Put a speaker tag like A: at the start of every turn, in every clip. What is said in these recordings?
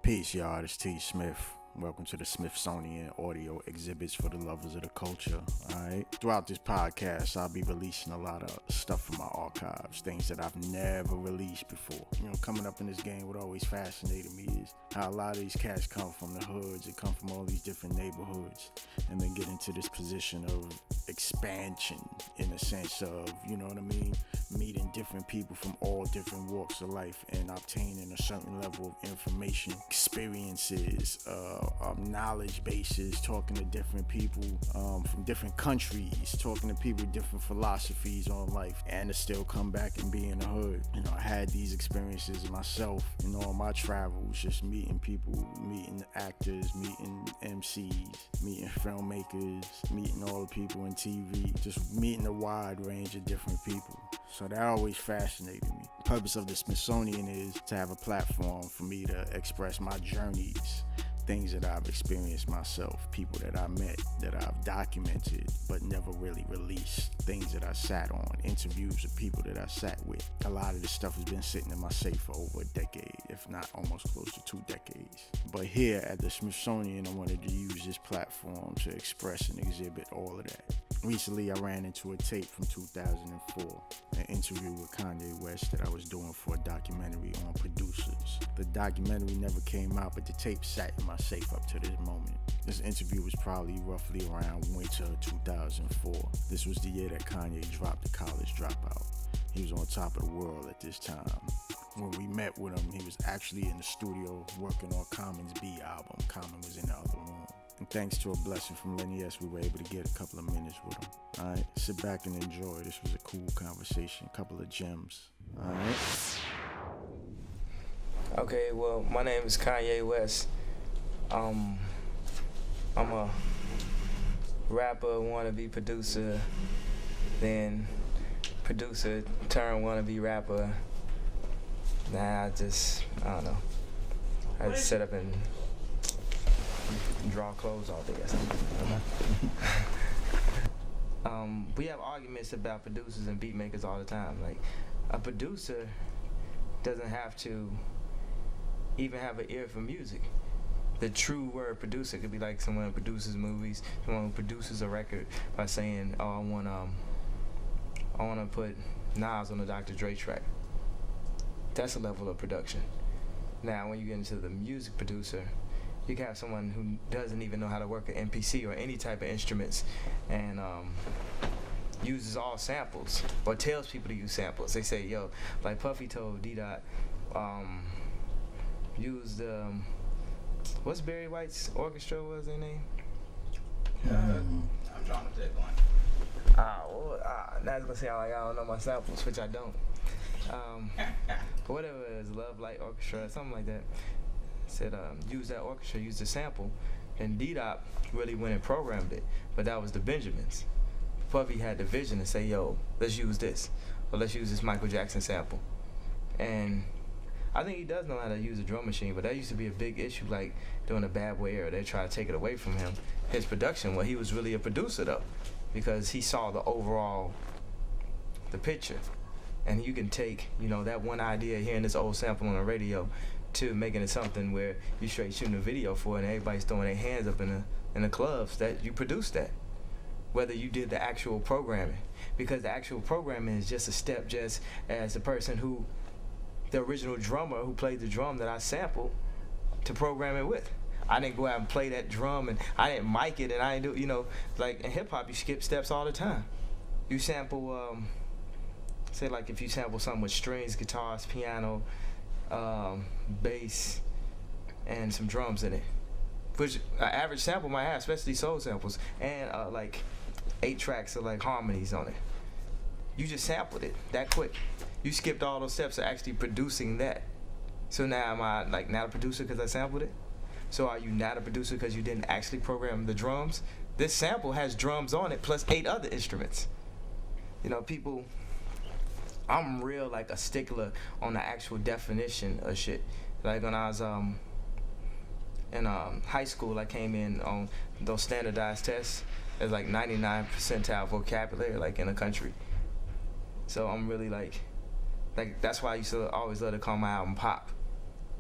A: Peace, y'all. It's Smif. Welcome to the Smifsonian audio exhibits for the lovers of the culture. Alright. Throughout this podcast, I'll be releasing a lot of stuff from my archives, things that I've never released before. Coming up in this game, what always fascinated me is how a lot of these cats come from the hoods and come from all these different neighborhoods and then get into this position of expansion in the sense of, meeting different people from all different walks of life and obtaining a certain level of information, experiences, knowledge bases, talking to different people from different countries, talking to people with different philosophies on life, and to still come back and be in the hood. I had these experiences myself in all my travels, just meeting people, meeting actors, meeting MCs, meeting filmmakers, meeting all the people in TV, just meeting a wide range of different people. So that always fascinated me. The purpose of the Smifsonian is to have a platform for me to express my journeys, things that I've experienced myself, people that I met, that I've documented but never really released, things that I sat on, interviews of people that I sat with. A lot of this stuff has been sitting in my safe for over a decade, if not almost close to 2 decades. But here at the Smifsonian, I wanted to use this platform to express and exhibit all of that. Recently, I ran into a tape from 2004, an interview with Kanye West that I was doing for a documentary on producers. The documentary never came out, but the tape sat in my safe up to this moment. This interview was probably roughly around winter 2004. This was the year that Kanye dropped The College Dropout. He was on top of the world at this time. When we met with him, he was actually in the studio working on Common's B album. Common was in the other room. And thanks to a blessing from Lenny S, we were able to get a couple of minutes with him. Alright, sit back and enjoy. This was a cool conversation, a couple of gems. Alright.
B: Okay, well, my name is Kanye West. I'm a rapper, wannabe producer, then producer turned wannabe rapper. Nah, I don't know. I just sit up and draw clothes all day or something. We have arguments about producers and beat makers all the time. Like, a producer doesn't have to even have an ear for music. The true word producer could be like someone who produces movies, someone who produces a record by saying, "Oh, I want to put Nas on the Dr. Dre track." That's a level of production. Now, when you get into the music producer, you can have someone who doesn't even know how to work an MPC or any type of instruments, and uses all samples or tells people to use samples. They say, "Yo," like Puffy told D-Dot, use the what's Barry White's orchestra? What was their name?
C: I'm drawing a deadline.
B: Now it's gonna sound like I don't know my samples, which I don't. But whatever it is, Love Light Orchestra, something like that. Said use that orchestra, use the sample, and D-Dot really went and programmed it. But that was the Benjamins. Puffy had the vision to say, "Yo, let's use this, or let's use this Michael Jackson sample." And I think he does know how to use a drum machine, but that used to be a big issue, like during the Bad Boy era. They tried to take it away from him, his production. Well, he was really a producer though, because he saw the picture. And you can take, that one idea, hearing this old sample on the radio, to making it something where you straight shooting a video for it and everybody's throwing their hands up in the clubs that you produced that. Whether you did the actual programming. Because the actual programming is just a step, just as the person the original drummer who played the drum that I sampled to program it with. I didn't go out and play that drum, and I didn't mic it, and I didn't do, like in hip hop you skip steps all the time. You sample, say like if you sample something with strings, guitars, piano, bass, and some drums in it, which an average sample might have, especially soul samples, and like 8 tracks of like harmonies on it. You just sampled it that quick. You skipped all those steps of actually producing that. So now am I like not a producer because I sampled it? So are you not a producer because you didn't actually program the drums? This sample has drums on it plus 8 other instruments. People, I'm real like a stickler on the actual definition of shit. Like when I was in high school, I came in on those standardized tests as like 99 percentile vocabulary like in the country. So I'm really like that's why I used to always love to call my album Pop.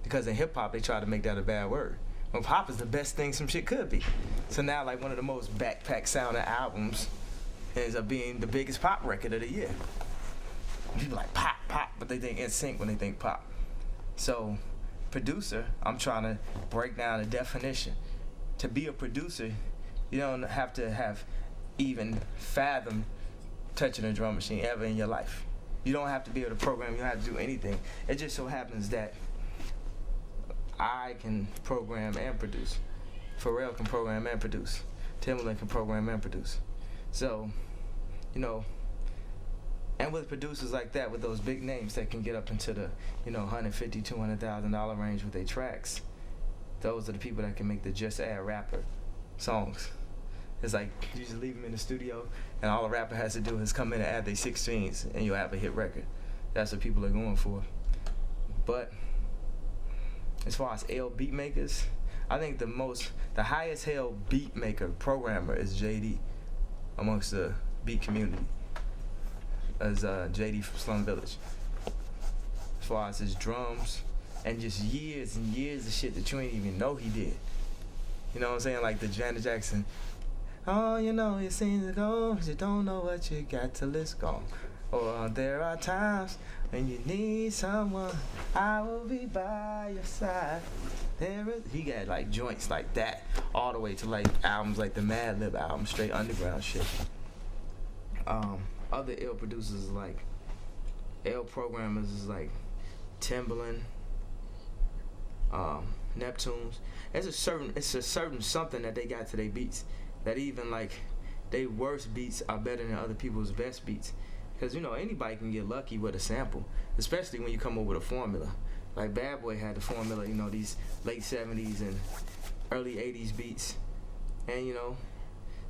B: Because in hip hop, they try to make that a bad word. When pop is the best thing some shit could be. So now, like, one of the most backpack sounding albums ends up being the biggest pop record of the year. People like pop, but they think NSYNC when they think pop. So, producer, I'm trying to break down the definition. To be a producer, you don't have to have even fathomed touching a drum machine ever in your life. You don't have to be able to program, you don't have to do anything. It just so happens that I can program and produce. Pharrell can program and produce. Timbaland can program and produce. So, you know, and with producers like that, with those big names that can get up into the, you know, $150,000, $200,000 range with their tracks, those are the people that can make the just add rapper songs. It's like you just leave them in the studio, and all a rapper has to do is come in and add their 16s, and you'll have a hit record. That's what people are going for. But as far as L beat makers, I think the highest held beat maker programmer is JD amongst the beat community, as JD from Slum Village. As far as his drums and just years and years of shit that you ain't even know he did. You know what I'm saying? Like the Janet Jackson. Oh, you know, it seems to go, you don't know what you got till it's gone. Or there are times when you need someone, I will be by your side. He got like joints like that, all the way to like albums like the Mad Lib album, straight underground shit. Other ill producers like ill programmers is like Timbaland, Neptunes. It's a certain something that they got to their beats that even like their worst beats are better than other people's best beats. Because, you know, anybody can get lucky with a sample, especially when you come up with a formula. Like Bad Boy had the formula, you know, these late 70s and early 80s beats. And, you know,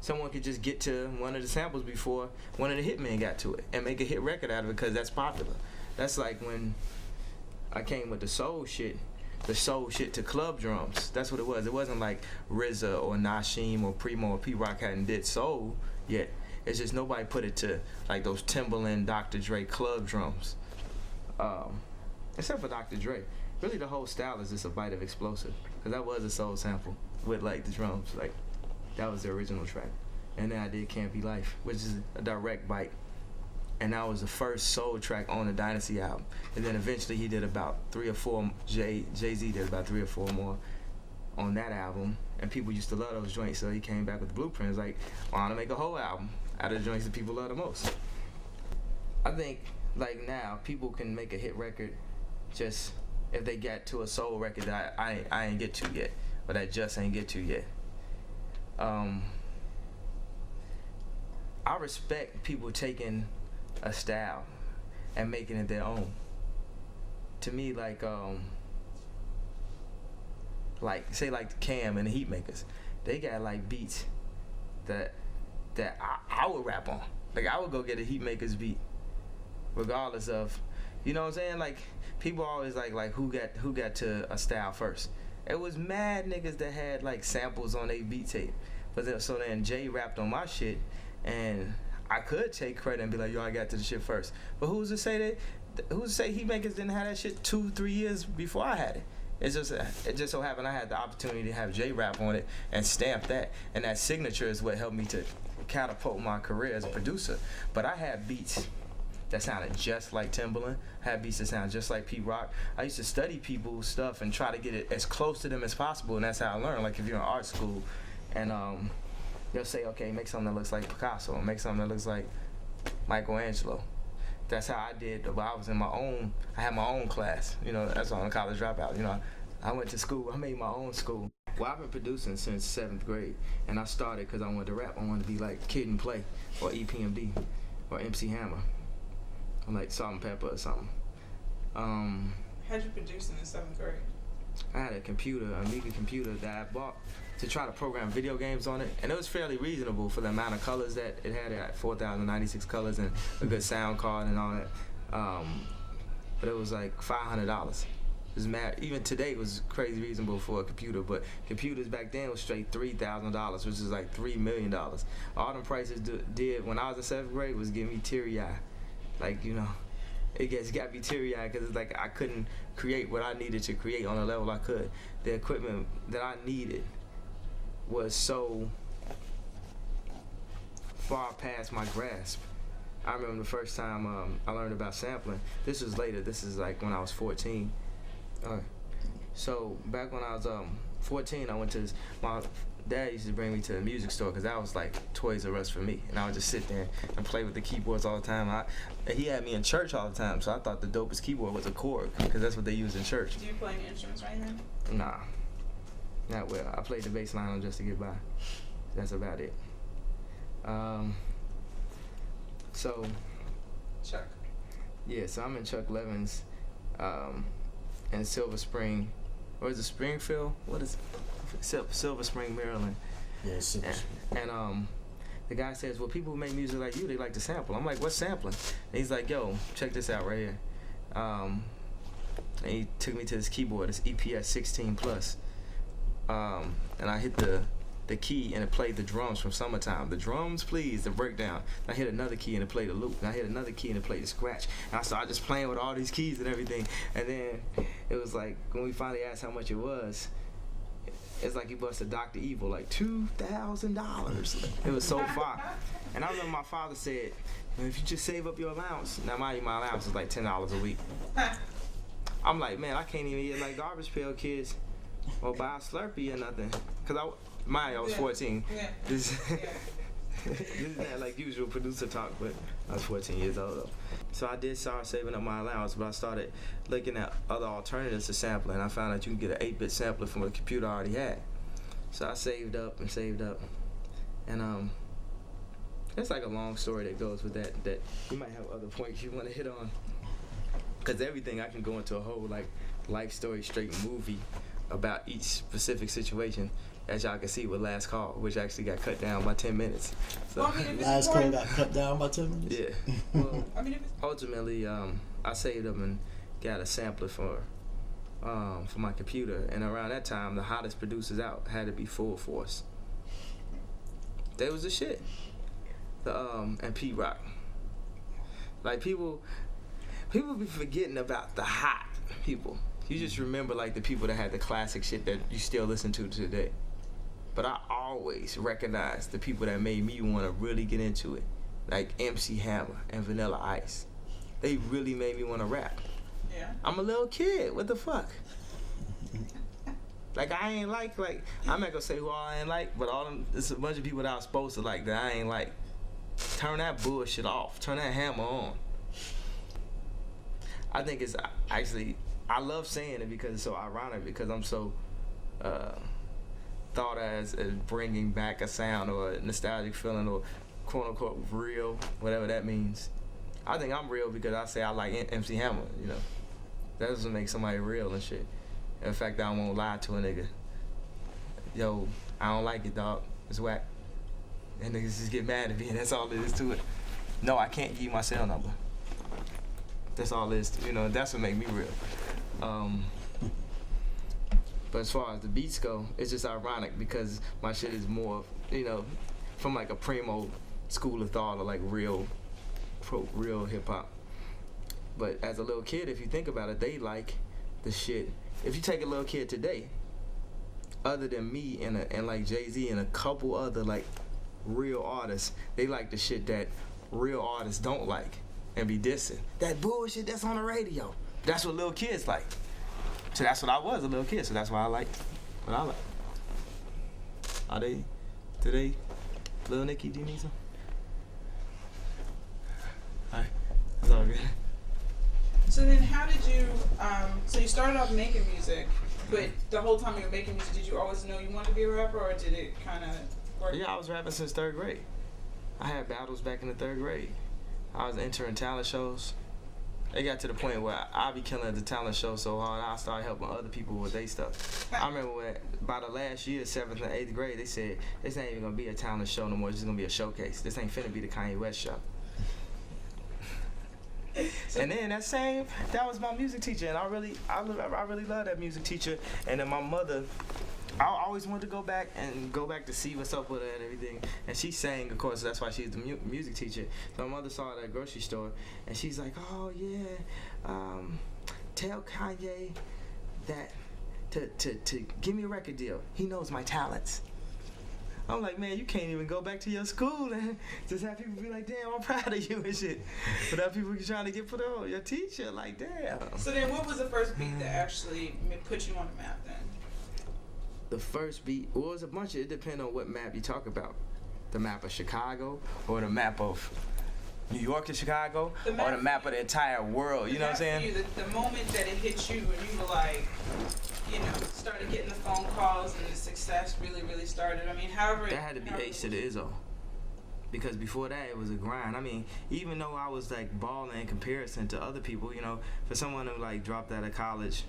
B: someone could just get to one of the samples before one of the hitmen got to it and make a hit record out of it because that's popular. That's like when I came with the soul shit to club drums. That's what it was. It wasn't like RZA or Nasheem or Primo or P-Rock hadn't did soul yet. It's just nobody put it to like those Timbaland, Dr. Dre club drums. Except for Dr. Dre. Really the whole style is just a bite of explosive. Because that was a soul sample with like the drums. Like that was the original track. And then I did Can't Be Life, which is a direct bite. And that was the first soul track on the Dynasty album. And then eventually he did about 3 or 4, Jay-Z did about 3 or 4 more on that album. And people used to love those joints, so he came back with the blueprints like, I want to make a whole album out of the joints that people love the most. I think, like now, people can make a hit record just if they get to a soul record that I ain't get to yet, or that just ain't get to yet. I respect people taking a style and making it their own. To me, like say like Cam and the Heatmakers, they got like beats that I would rap on. Like I would go get a Heatmakers beat, regardless of, you know what I'm saying? Like people always like who got to a style first. It was mad niggas that had like samples on their beat tape, but then Jay rapped on my shit, and I could take credit and be like, yo, I got to the shit first. But who's to say Heatmakers didn't have that shit 2-3 years before I had it? It just so happened I had the opportunity to have Jay rap on it and stamp that, and that signature is what helped me to catapult my career as a producer. But I had beats that sounded just like Timbaland. I had beats that sounded just like P-Rock. I used to study people's stuff and try to get it as close to them as possible, and that's how I learned. Like if you're in art school and they'll say, okay, make something that looks like Picasso, or make something that looks like Michelangelo. That's how I did. But I had my own class. You know, that's why I'm a college dropout. You know, I went to school. I made my own school. Well, I've been producing since 7th grade, and I started because I wanted to rap. I wanted to be like Kid and Play, or EPMD, or MC Hammer, or like Salt and Pepper or something.
D: How'd you produce in the 7th grade?
B: I had a Amiga computer that I bought to try to program video games on it, and it was fairly reasonable for the amount of colors that it had. It had 4,096 colors and a good sound card and all that. But it was like $500. It was mad. Even today it was crazy reasonable for a computer, but computers back then was straight $3,000, which is like $3 million. All them prices did when I was in 7th grade was giving me teary eye. Like, you know, it got me teary-eyed because it's like I couldn't create what I needed to create on the level I could. The equipment that I needed was so far past my grasp. I remember the first time I learned about sampling. This was later. This is like when I was 14. So back when I was 14, I went to my dad used to bring me to the music store because that was like Toys R Us for me, and I would just sit there and play with the keyboards all the time. He had me in church all the time, so I thought the dopest keyboard was a Korg because that's what they use in church.
D: Do you play any instruments right now?
B: Nah, not well. I played the bass line on just to get by. That's about it. So
D: Chuck.
B: yeah, so I'm in Chuck Levin's in Silver Spring, or is it Springfield? What is it? Silver Spring, Maryland.
A: Yeah, Silver Spring.
B: And the guy says, well, people who make music like you, they like to sample. I'm like, what's sampling? And he's like, yo, check this out right here. And he took me to this keyboard, this EP.004 Plus. And I hit the key and it played the drums from Summertime. The drums, please, the breakdown. And I hit another key and it played a loop. And I hit another key and it played a scratch. And I started just playing with all these keys and everything. And then it was like, when we finally asked how much it was, it's like he busted Dr. Evil, like $2,000. It was so far. And I remember my father said, if you just save up your allowance. Now, mind you, my allowance is like $10 a week. I'm like, man, I can't even get like Garbage Pail Kids or buy a Slurpee or nothing. Because I was 14.
D: Yeah.
B: This is not like usual producer talk, but I was 14 years old though. So I did start saving up my allowance, but I started looking at other alternatives to sampling. I found that you can get an 8-bit sampler from a computer I already had. So I saved up. And it's like a long story that goes with that you might have other points you want to hit on. Because everything I can go into a whole like life story straight movie about each specific situation, as y'all can see with Last Call, which actually got cut down by 10 minutes. So,
D: Well, I mean, if it's
A: Last Call
D: important-
A: got cut down by 10 minutes?
B: yeah. Well,
D: I mean, if it's
B: ultimately, I saved up and got a sampler for my computer, and around that time, the hottest producers out had to be Full Force. They was the shit. And Pete Rock. Like people be forgetting about the hot people. You just remember like the people that had the classic shit that you still listen to today. But I always recognize the people that made me want to really get into it, like MC Hammer and Vanilla Ice. They really made me want to rap.
D: yeah.
B: I'm a little kid. What the fuck? Like I ain't like I'm not gonna say who I ain't like, but it's a bunch of people that I was supposed to like that I ain't like. Turn that bullshit off. Turn that hammer on. I think it's actually, I love saying it because it's so ironic, because I'm so thought as bringing back a sound or a nostalgic feeling or quote unquote real, whatever that means. I think I'm real because I say I like MC Hammer, you know. That doesn't make somebody real and shit. In fact, I won't lie to a nigga. Yo, I don't like it, dog. It's whack. And niggas just get mad at me, and that's all there is to it. No, I can't give you my cell number. That's all there is to, you know, that's what make me real. But as far as the beats go, it's just ironic because my shit is more, you know, from like a primo school of thought or like real hip hop. But as a little kid, if you think about it, they like the shit. If you take a little kid today, other than me and like Jay-Z and a couple other like real artists, they like the shit that real artists don't like and be dissing. That bullshit that's on the radio. That's what little kids like. So that's what I was, a little kid. So that's why I like what I like. Are they today? Lil Nicky, do you need some? Alright, that's all good.
D: So then how did you, so you started off making music, but the whole time you were making music, did you always know you wanted to be a rapper, or did it kind of work?
B: Yeah, I was rapping since 3rd grade. I had battles back in the 3rd grade. I was entering talent shows. It got to the point where I be killing at the talent show so hard, I started helping other people with their stuff. I remember when, by the last year, 7th and 8th grade, they said, this ain't even gonna be a talent show no more, it's just gonna be a showcase. This ain't finna be the Kanye West show. And then that was my music teacher, and I really love that music teacher. And then my mother, I always wanted to go back to see what's up with her and everything. And she sang, of course, that's why she's the music teacher. So my mother saw her at a grocery store, and she's like, oh yeah, tell Kanye that to give me a record deal. He knows my talents. I'm like, man, you can't even go back to your school and just have people be like, damn, I'm proud of you and shit. But other people trying to get put on your teacher, like, damn.
D: So then what was the first beat that actually put you on the map then?
B: The first beat, well, it was a bunch of, it depends on what map you talk about. The map of Chicago, or the map of New York to Chicago, or the map of the entire world, you know what I'm saying?
D: You, the moment that it hit you and you were like, you know, started getting the phone calls and the success really started. I mean, however...
B: That had to be H to the Izzo. Because before that, it was a grind. I mean, even though I was like balling in comparison to other people, you know, for someone who like dropped out of college,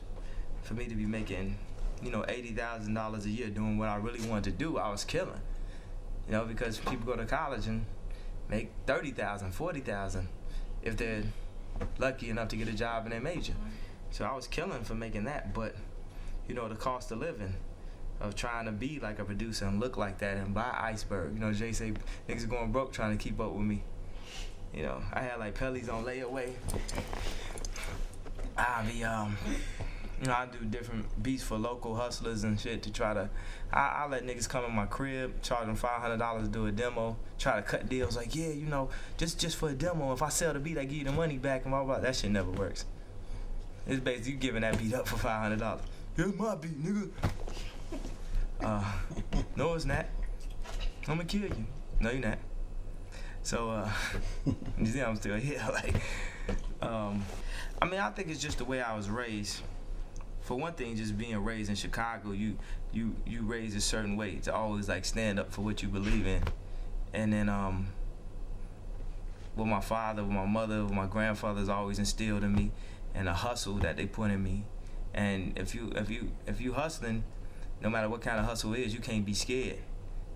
B: for me to be making, you know, $80,000 a year doing what I really wanted to do, I was killing. You know, because people go to college and make $30,000, $40,000 if they're lucky enough to get a job in their major. So I was killing for making that, but you know, the cost of living of trying to be like a producer and look like that and buy Iceberg. You know, Jay say niggas are going broke trying to keep up with me. You know, I had like Pellies on layaway. I be you know, I do different beats for local hustlers and shit to try to, I let niggas come in my crib, charge them $500 to do a demo, try to cut deals like, yeah, you know, just for a demo, if I sell the beat, I give you the money back and blah, blah, blah. That shit never works. It's basically you giving that beat up for $500. Here's my beat, nigga. No, it's not. I'm gonna kill you. No, you're not. So, you see, I'm still here. Like, I mean, I think it's just the way I was raised. For one thing, just being raised in Chicago, you raised a certain way to always like stand up for what you believe in. And then, with my father, with my mother, with my grandfather's always instilled in me, and the hustle that they put in me. And if you hustling, no matter what kind of hustle it is, you can't be scared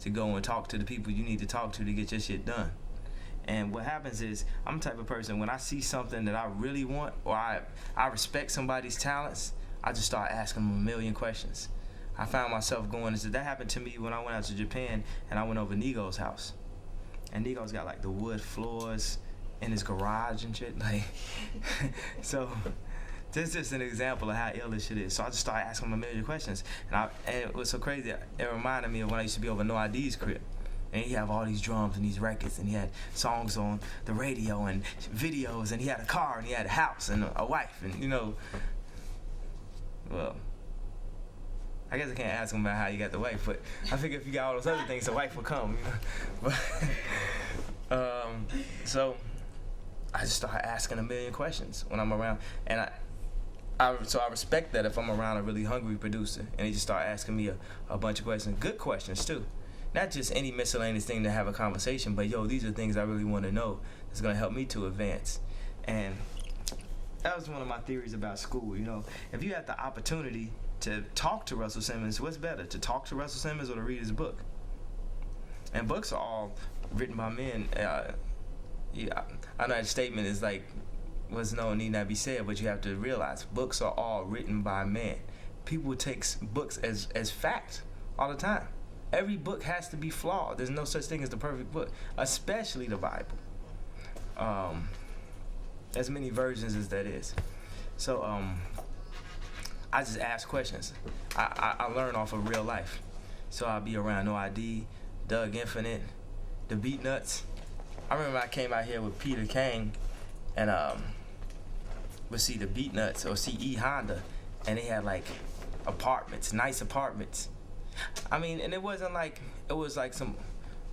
B: to go and talk to the people you need to talk to get your shit done. And what happens is, I'm the type of person, when I see something that I really want, or I respect somebody's talents, I just start asking them a million questions. I found myself going, that happened to me when I went out to Japan and I went over Nigo's house. And Nigo's got like the wood floors in his garage and shit. Like, so this is just an example of how ill this shit is. So I just started asking him a million questions. And it was so crazy, it reminded me of when I used to be over No ID's crib. And he have all these drums and these records, and he had songs on the radio and videos, and he had a car, and he had a house and a wife, and you know, well, I guess I can't ask him about how you got the wife, but I figure if you got all those other things, the wife will come, you know. But, so I just started asking a million questions when I'm around, and so I respect that if I'm around a really hungry producer, and he just start asking me a bunch of questions, good questions too. Not just any miscellaneous thing to have a conversation, but yo, these are things I really want to know that's gonna help me to advance. And that was one of my theories about school, you know. If you had the opportunity to talk to Russell Simmons, what's better, to talk to Russell Simmons or to read his book? And books are all written by men. Yeah, I know that statement is like, what's known need not be said, but you have to realize books are all written by men. People take books as fact all the time. Every book has to be flawed. There's no such thing as the perfect book, especially the Bible. As many versions as that is. So I just ask questions. I learn off of real life. So I'll be around No ID, Doug Infinite, the Beat Nuts. I remember I came out here with Peter Kang and would see the Beat Nuts or see E Honda, and they had like apartments, nice apartments. I mean, and it wasn't like, it was like some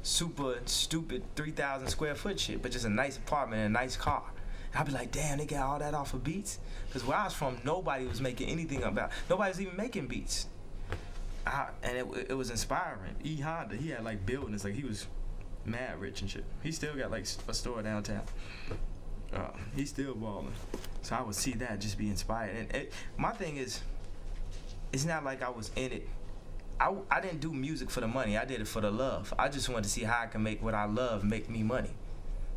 B: super stupid 3,000 square foot shit, but just a nice apartment and a nice car. And I'd be like, damn, they got all that off of beats? Because where I was from, nobody was making anything about, nobody was even making beats. And it was inspiring. E Honda, he had like buildings, like he was mad rich and shit. He still got like a store downtown. He's still balling. So I would see that, just be inspired. And my thing is, it's not like I was in it. I didn't do music for the money. I did it for the love. I just wanted to see how I can make what I love make me money,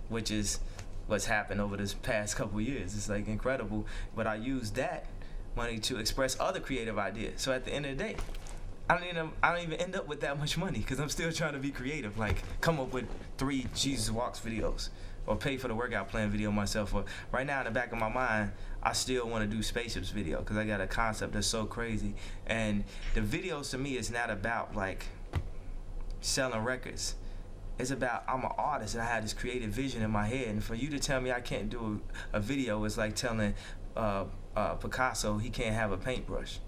B: which is what's happened over this past couple years. It's like incredible. But I used that money to express other creative ideas. So at the end of the day, I don't even end up with that much money because I'm still trying to be creative. Like, come up with 3 Jesus Walks videos or pay for the workout plan video myself. Or right now in the back of my mind, I still want to do spaceships video because I got a concept that's so crazy. And the videos to me is not about like selling records. It's about I'm an artist and I have this creative vision in my head. And for you to tell me I can't do a video is like telling Picasso he can't have a paintbrush.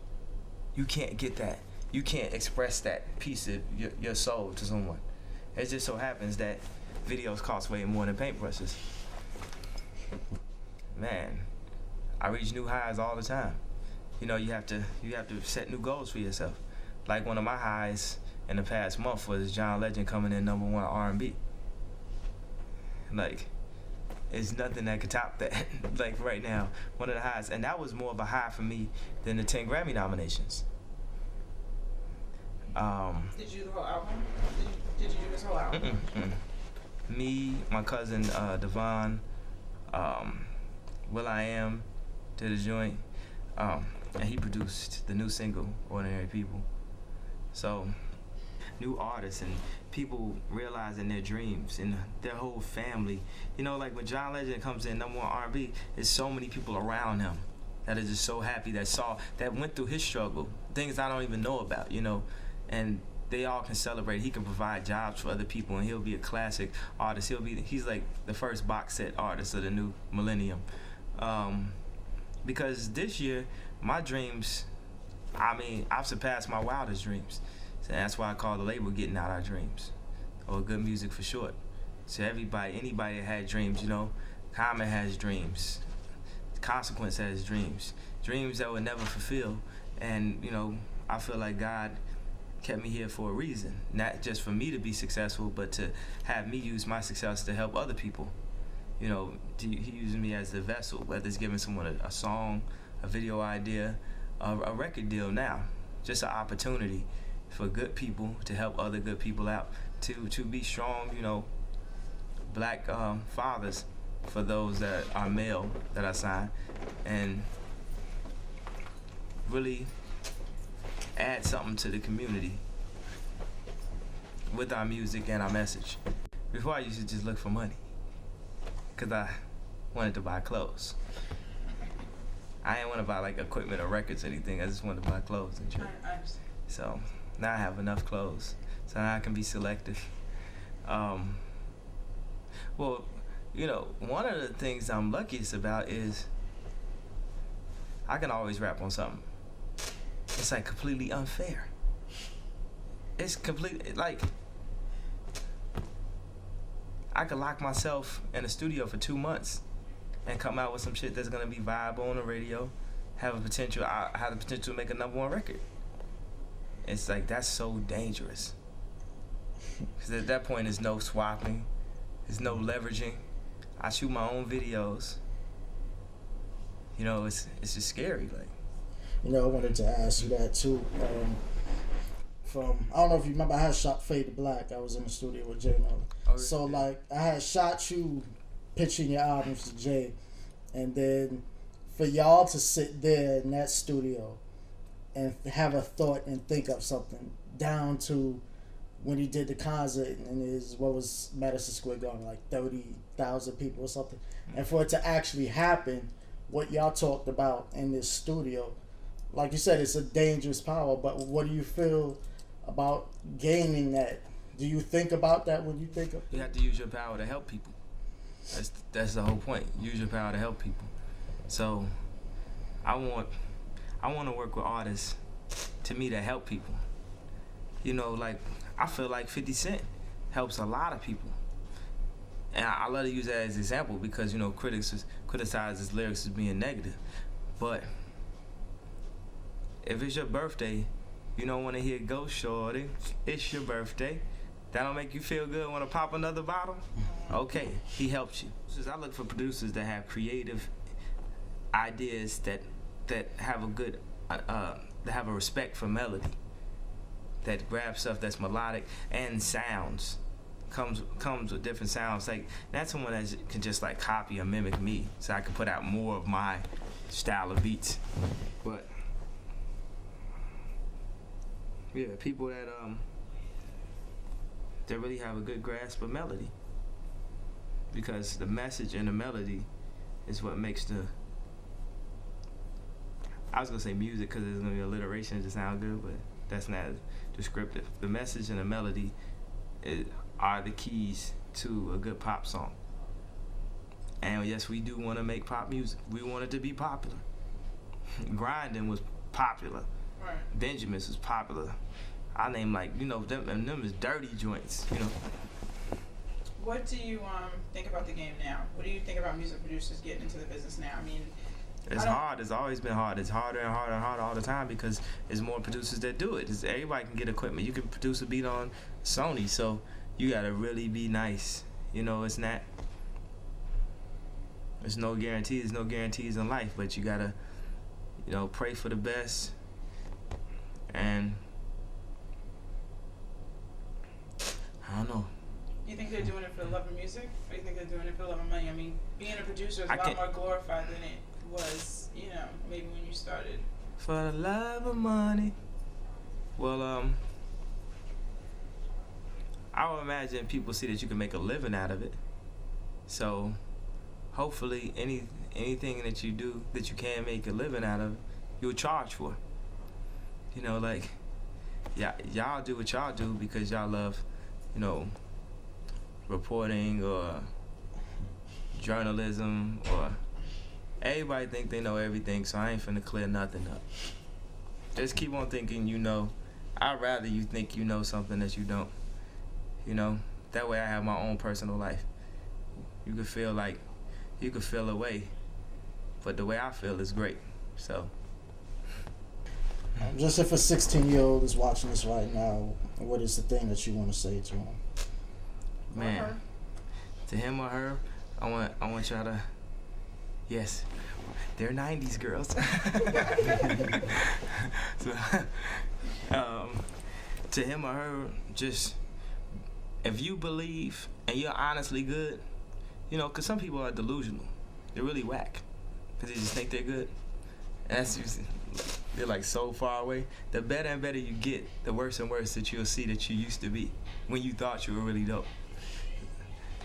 B: You can't get that. You can't express that piece of your soul to someone. It just so happens that videos cost way more than paintbrushes. Man, I reach new highs all the time. You know, you have to set new goals for yourself. Like one of my highs in the past month was John Legend coming in #1 R&B. Like, it's nothing that could top that. Like right now, one of the highs, and that was more of a high for me than the 10 Grammy nominations.
D: Did you do the whole album? Did you do this whole album?
B: Me, my cousin Devon, will.i.am did a joint, and he produced the new single, Ordinary People. So, new artists and people realizing their dreams and their whole family. You know, like when John Legend comes in #1 R&B, there's so many people around him that are just so happy that went through his struggle, things I don't even know about, you know. And they all can celebrate. He can provide jobs for other people, and he'll be a classic artist. He's like the first box set artist of the new millennium. Because this year, my dreams, I've surpassed my wildest dreams. So that's why I call the label Getting Out Our Dreams, or Good Music for short. So anybody that had dreams, you know, Common has dreams, Consequence has dreams that would never fulfill. And, you know, I feel like God kept me here for a reason, not just for me to be successful, but to have me use my success to help other people. You know, he uses me as the vessel, whether it's giving someone a song, a video idea, a record deal now, just an opportunity for good people to help other good people out, to be strong, you know, black fathers for those that are male that I sign, and really add something to the community with our music and our message. Before I used to just look for money because I wanted to buy clothes. I didn't want to buy like equipment or records or anything. I just wanted to buy clothes and shit.
D: I understand.
B: So now I have enough clothes, so now I can be selective. Well, you know, one of the things I'm luckiest about is I can always rap on something. It's like completely unfair. It's completely like I could lock myself in a studio for 2 months and come out with some shit that's gonna be viable on the radio, have the potential to make a #1 record. It's like that's so dangerous. Because at that point, there's no swapping, there's no leveraging. I shoot my own videos. You know, it's just scary, like.
E: You know, I wanted to ask you that too. I don't know if you remember, I had shot Fade to Black. I was in the studio with Jay. So like, I had shot you pitching your albums to Jay, and then for y'all to sit there in that studio and have a thought and think of something, down to when he did the concert and what was Madison Square Garden, like 30,000 people or something, and for it to actually happen, what y'all talked about in this studio. Like you said, it's a dangerous power, but what do you feel about gaining that? Do you think about that when you think of?
B: You have to use your power to help people. That's the whole point. Use your power to help people. So, I want to work with artists, to me, that help people. You know, like I feel like 50 Cent helps a lot of people, and I love to use that as an example because, you know, critics criticize his lyrics as being negative, but if it's your birthday, you don't want to hear "Go Shorty, it's your birthday." That don't make you feel good, want to pop another bottle? Okay, he helps you. I look for producers that have creative ideas that have a good, that have a respect for melody, that grab stuff that's melodic and sounds, comes with different sounds. Like, that's someone that can just like copy or mimic me, so I can put out more of my style of beats. But Yeah, people that really have a good grasp of melody, because the message and the melody is what makes the, I was gonna say music because there's gonna be alliteration to sound good, but that's not descriptive. The message and the melody are the keys to a good pop song. And yes, we do want to make pop music. We want it to be popular. Grinding was popular.
D: Right.
B: Benjamin's was popular. I name, like, you know, them is dirty joints, you know.
D: What do you think about the game now? What do you think about music producers getting into the business now? I mean,
B: it's hard. It's always been hard. It's harder and harder and harder all the time because there's more producers that do it. Everybody can get equipment. You can produce a beat on Sony, so you gotta really be nice. You know, it's not. There's no guarantees. There's no guarantees in life, but you gotta, you know, pray for the best. And I don't know.
D: You think they're doing it for the love of music, or you think they're doing it for the love of money? I mean, being a producer is a lot more glorified than it was, you know, maybe when you started.
B: For the love of money. Well, I would imagine people see that you can make a living out of it. So, hopefully, anything that you do that you can make a living out of, you'll charge for. You know, like, y'all do what y'all do because y'all love, you know, reporting or journalism, or everybody think they know everything, so I ain't finna clear nothing up. Just keep on thinking you know. I'd rather you think you know something that you don't. You know, that way I have my own personal life. You could feel away, but the way I feel is great, so.
E: Just if a 16-year-old is watching this right now, what is the thing that you want to say to him?
B: Man, to him or her, I want y'all to, yes, they're 90s girls. So, to him or her, just, if you believe and you're honestly good, you know, because some people are delusional. They're really whack because they just think they're good. And that's just, they're like so far away. The better and better you get, the worse and worse that you'll see that you used to be when you thought you were really dope.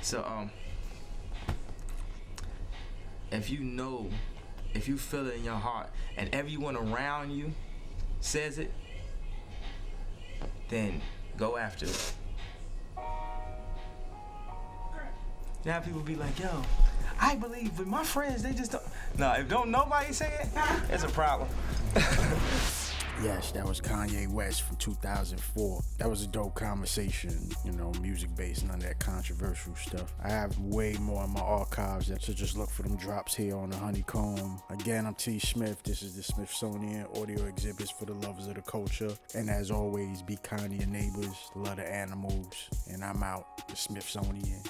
B: So, if you feel it in your heart and everyone around you says it, then go after it. Now people be like, yo, I believe, but my friends, they just don't. No, if don't nobody say it, it's a problem.
A: Yes, that was Kanye West from 2004. That was a dope conversation, you know, music-based, none of that controversial stuff. I have way more in my archives, so just look for them drops here on the Honeycomb. Again, I'm T. Smif. This is the Smifsonian audio exhibits for the lovers of the culture. And as always, be kind to your neighbors, love the animals, and I'm out, the Smifsonian.